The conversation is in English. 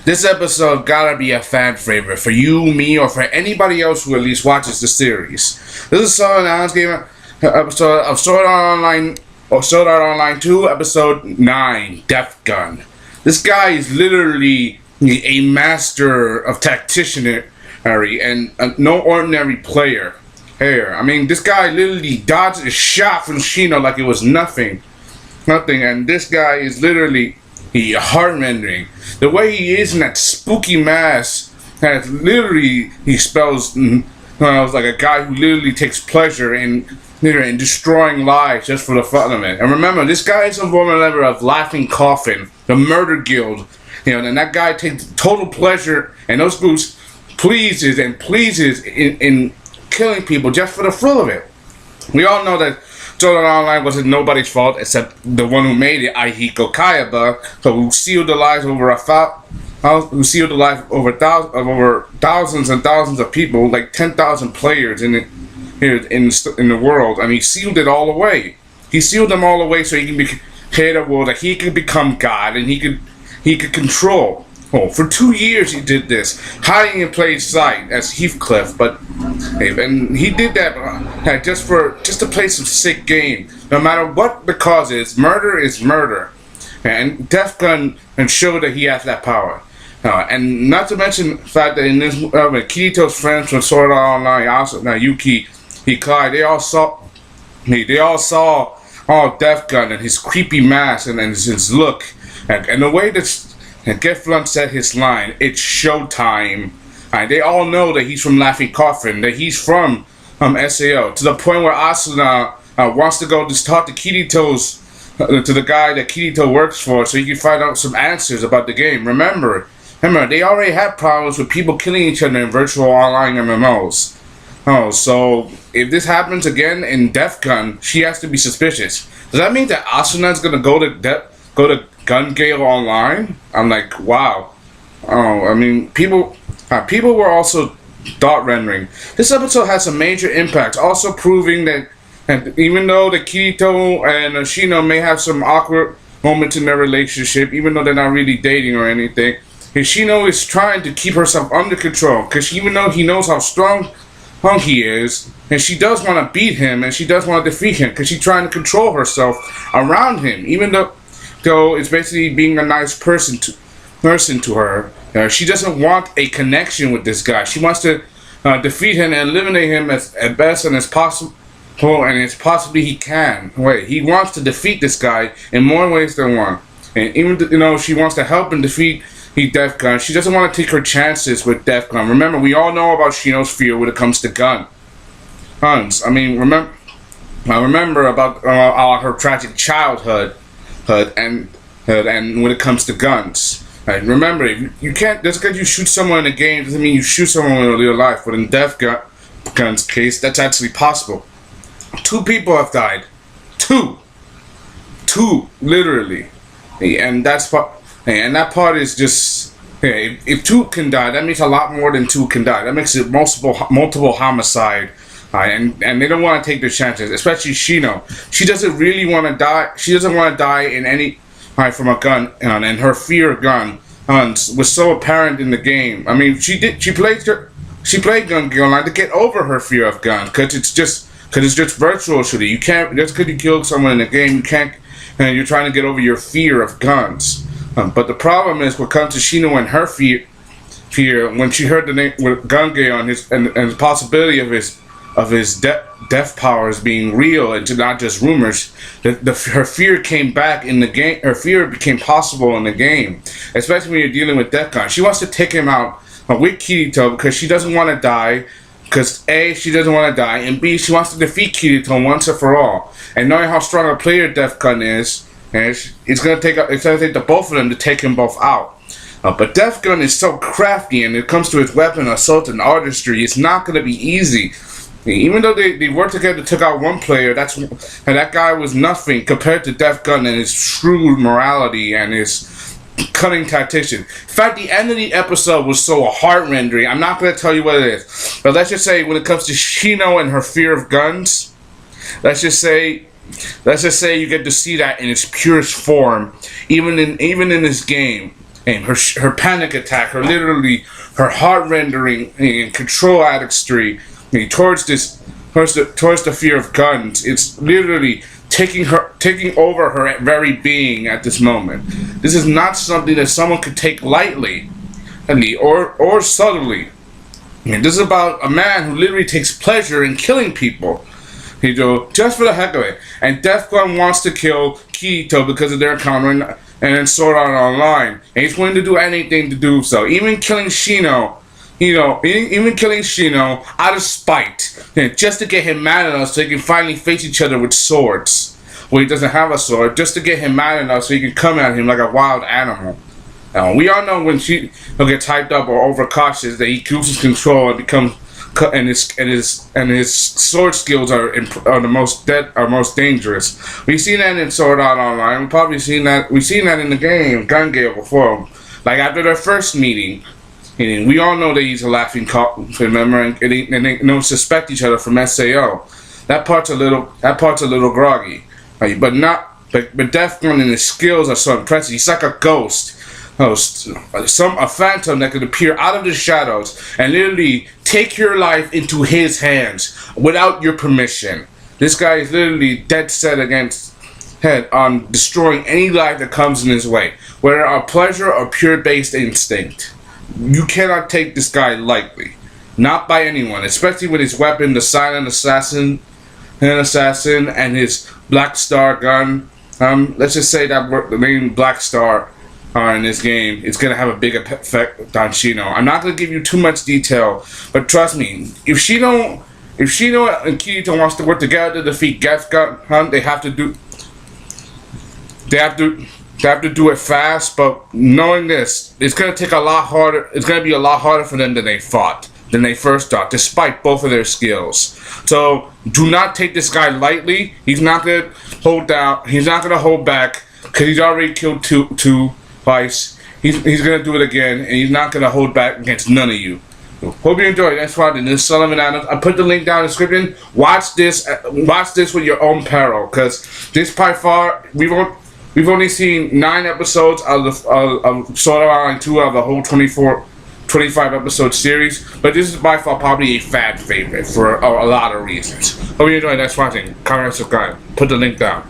This episode gotta be a fan favorite for you, me, or for anybody else who at least watches the series. This is Sword Art Game episode of Sword Art Online or Sword Art Online 2, episode 9, Death Gun. This guy is literally a master of tacticianry and no ordinary player. Here, I mean, this guy literally dodged a shot from Shino like it was nothing, and this guy is literally heart-rending. The way he is in that spooky mask, has literally, he spells like a guy who literally takes pleasure in destroying lives just for the fun of it. And remember, this guy is a former member of Laughing Coffin, the murder guild. And that guy takes total pleasure, and those groups pleases in killing people just for the thrill of it. We all know that Sword Art Online wasn't nobody's fault except the one who made it, Aihiko Kayaba, who sealed the lives over thousands and thousands of people, like 10,000 players in the world, and he sealed it all away. He sealed them all away so he can create a world that he could become God and he could control. Oh, for 2 years he did this, hiding in plain sight as Heathcliff, and he did that just to play some sick game. No matter what the cause is murder, and Death Gun and show that he has that power. And not to mention the fact that in this, Kirito's friends from Sword Art Online, also Yuki, Hikai, they all saw Death Gun and his creepy mask and his look, and the way that. And Geflon said his line, "It's showtime." They all know that he's from Laughing Coffin, that he's from SAO, to the point where Asuna wants to go just talk to Kirito's, to the guy that Kirito works for, so he can find out some answers about the game. Remember, they already had problems with people killing each other in virtual online MMOs. So if this happens again in Death Gun, she has to be suspicious. Does that mean that Asuna's gonna go to Gun Gale Online? I'm like, wow. I mean, people were also thought rendering. This episode has a major impact, also proving that even though the Kirito and Shino may have some awkward moments in their relationship, even though they're not really dating or anything, Shino is trying to keep herself under control, because even though he knows how strong he is, and she does want to beat him, and she does want to defeat him, because she's trying to control herself around him, even though it's basically being a nice person to her. She doesn't want a connection with this guy. She wants to defeat him and eliminate him as best and as possible, and as possibly he can. He wants to defeat this guy in more ways than one. And even she wants to help him defeat Death Gun, she doesn't want to take her chances with Death Gun. Remember, we all know about Shino's fear when it comes to guns. I mean, remember about her tragic childhood. And when it comes to guns, remember, you can't, just because you shoot someone in a game doesn't mean you shoot someone in real life. But in Death Gun's case, that's actually possible. 2 people have died. Two, literally, and that part is just, if 2 can die, that means a lot more than 2 can die. That makes it multiple homicide. And they don't want to take their chances, especially Shino. She doesn't really want to die. She doesn't want to die in any from a gun, and her fear of gun was so apparent in the game. I mean, she played Gun Gale Online to get over her fear of guns, because it's just virtual shooting. You can't, just because you killed someone in the game, you can't. You're trying to get over your fear of guns. But the problem is, when it comes to Shino and her fear, when she heard the name with Gun Gale and the possibility of his death powers being real and not just rumors, her fear came back in the game. Her fear became possible in the game, especially when you're dealing with Death Gun. She wants to take him out with Kirito because she doesn't want to die. Because A, she doesn't want to die, and B, she wants to defeat Kirito once and for all. And knowing how strong a player Death Gun is, it's gonna take the both of them to take them both out. But Death Gun is so crafty, and when it comes to his weapon assault and artistry, it's not gonna be easy. Even though they worked together, took out one player, and that guy was nothing compared to Death Gun and his shrewd morality and his cunning tactician. In fact, the end of the episode was so heart-rending. I'm not going to tell you what it is, but let's just say when it comes to Shino and her fear of guns, let's just say let's just say you get to see that in its purest form, even in this game. And her panic attack, her heart rendering and control artistry, towards the fear of guns. It's literally taking over her very being at this moment. This is not something that someone could take lightly, or subtly. This is about a man who literally takes pleasure in killing people. Just for the heck of it. And Def Gun wants to kill Kirito because of their encounter and then Sword Art Online. And he's willing to do anything to do so. Even killing Shino, out of spite. Just to get him mad at us so he can finally face each other with swords. Well, he doesn't have a sword. Just to get him mad at us so he can come at him like a wild animal. We all know when he'll get hyped up or overcautious that he loses control and becomes, and his sword skills are most dangerous. We've seen that in Sword Art Online. We've seen that in the game Gun Gale before. Like after their first meeting, and we all know that he's a laughing cop, remember, and they don't suspect each other from SAO. That part's a little groggy, right? But Def Gun and his skills are so impressive. He's like a ghost. A phantom that could appear out of the shadows and literally take your life into his hands without your permission. This guy is literally dead set on destroying any life that comes in his way, whether a pleasure or pure based instinct. You cannot take this guy lightly, not by anyone, especially with his weapon, the Silent Assassin, and his Black Star gun. Let's just say that the name Black Star in this game, it's going to have a big effect on Shino. I'm not going to give you too much detail, but trust me, if Shino and Kirito wants to work together to defeat Def Gun, they have to do it fast. But knowing this, it's going to take a lot harder. It's going to be a lot harder for them than they first thought, despite both of their skills. So do not take this guy lightly. He's not going to hold down. He's not going to hold back because he's already killed two. Twice. He's gonna do it again, and he's not gonna hold back against none of you. Hope you enjoyed. That's why this is Sellavin. I put the link down in the description. Watch this with your own peril, because this by far we've only seen 9 episodes of Sword Art Online 2 out of the whole 25 episode series. But this is by far probably a fan favorite for a lot of reasons. Hope you enjoyed. That's watching. Comment, subscribe. Put the link down.